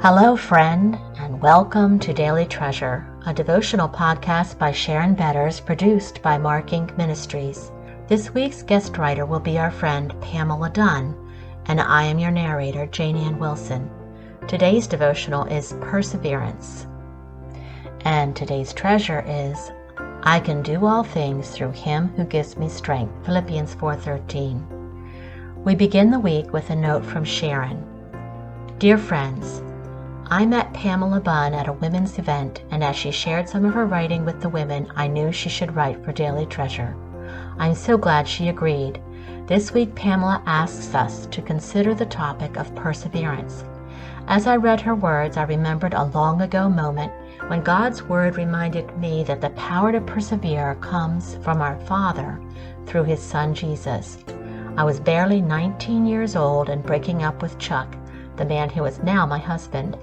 Hello, friend, and welcome to Daily Treasure, a devotional podcast by Sharon Betters, produced by Mark Inc. Ministries. This week's guest writer will be our friend Pamela Dunn, and I am your narrator, Jane Ann Wilson. Today's devotional is Perseverance, and today's treasure is I can do all things through Him who gives me strength, Philippians 4:13. We begin the week with a note from Sharon. Dear friends, I met Pamela Dunn at a women's event, and as she shared some of her writing with the women, I knew she should write for Daily Treasure. I'm so glad she agreed. This week, Pamela asks us to consider the topic of perseverance. As I read her words, I remembered a long ago moment when God's Word reminded me that the power to persevere comes from our Father through His Son Jesus. I was barely 19 years old and breaking up with Chuck, the man who is now my husband.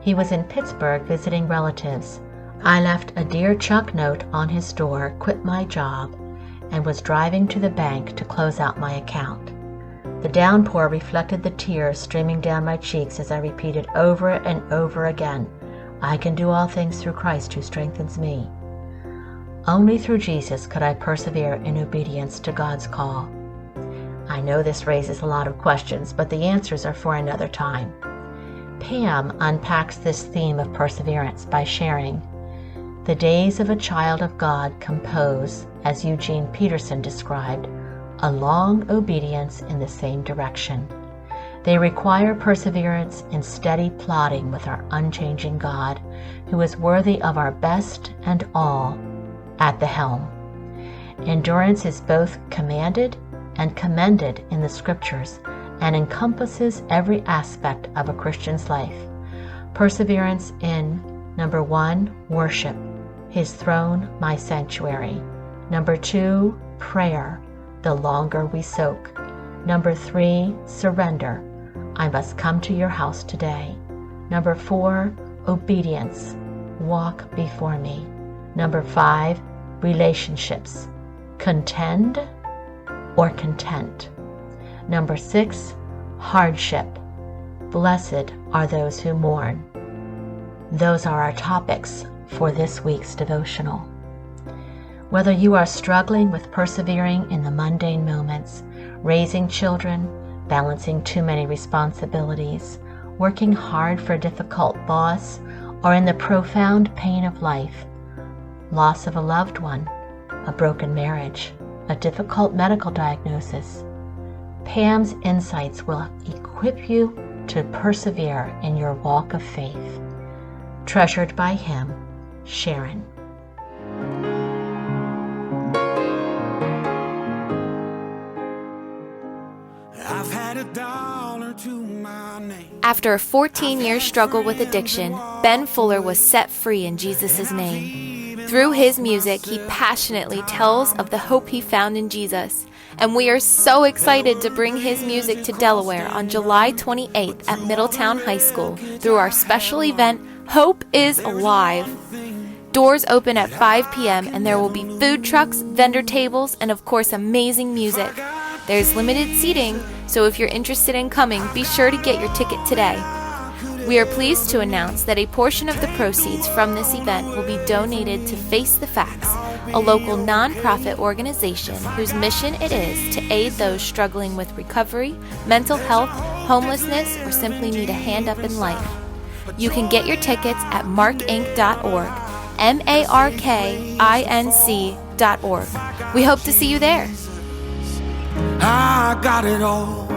He was in Pittsburgh visiting relatives. I left a Dear Chuck note on his door, quit my job, and was driving to the bank to close out my account. The downpour reflected the tears streaming down my cheeks as I repeated over and over again, I can do all things through Christ who strengthens me. Only through Jesus could I persevere in obedience to God's call. I know this raises a lot of questions, but the answers are for another time. Pam unpacks this theme of perseverance by sharing, the days of a child of God compose, as Eugene Peterson described, a long obedience in the same direction. They require perseverance in steady plodding with our unchanging God, who is worthy of our best and all at the helm. Endurance is both commanded and commended in the Scriptures and encompasses every aspect of a Christian's life. Perseverance in, 1, worship, His throne, my sanctuary. 2, prayer, the longer we soak. 3, surrender, I must come to your house today. 4, obedience, walk before me. 5, relationships, contend or content. 6, hardship. Blessed are those who mourn. Those are our topics for this week's devotional. Whether you are struggling with persevering in the mundane moments, raising children, balancing too many responsibilities, working hard for a difficult boss, or in the profound pain of life, loss of a loved one, a broken marriage, a difficult medical diagnosis, Pam's insights will equip you to persevere in your walk of faith. Treasured by him, Sharon. I've had $1 to my name. After a 14-year struggle with addiction, Ben Fuller was set free in Jesus' name. Through his music, he passionately tells of the hope he found in Jesus. And we are so excited to bring his music to Delaware on July 28th at Middletown High School through our special event, Hope is Alive. Doors open at 5 p.m. and there will be food trucks, vendor tables, and of course amazing music. There's limited seating, so if you're interested in coming, be sure to get your ticket today. We are pleased to announce that a portion of the proceeds from this event will be donated to Face the Facts, a local nonprofit organization whose mission it is to aid those struggling with recovery, mental health, homelessness, or simply need a hand up in life. You can get your tickets at markinc.org, markinc.org. We hope to see you there. I got it all.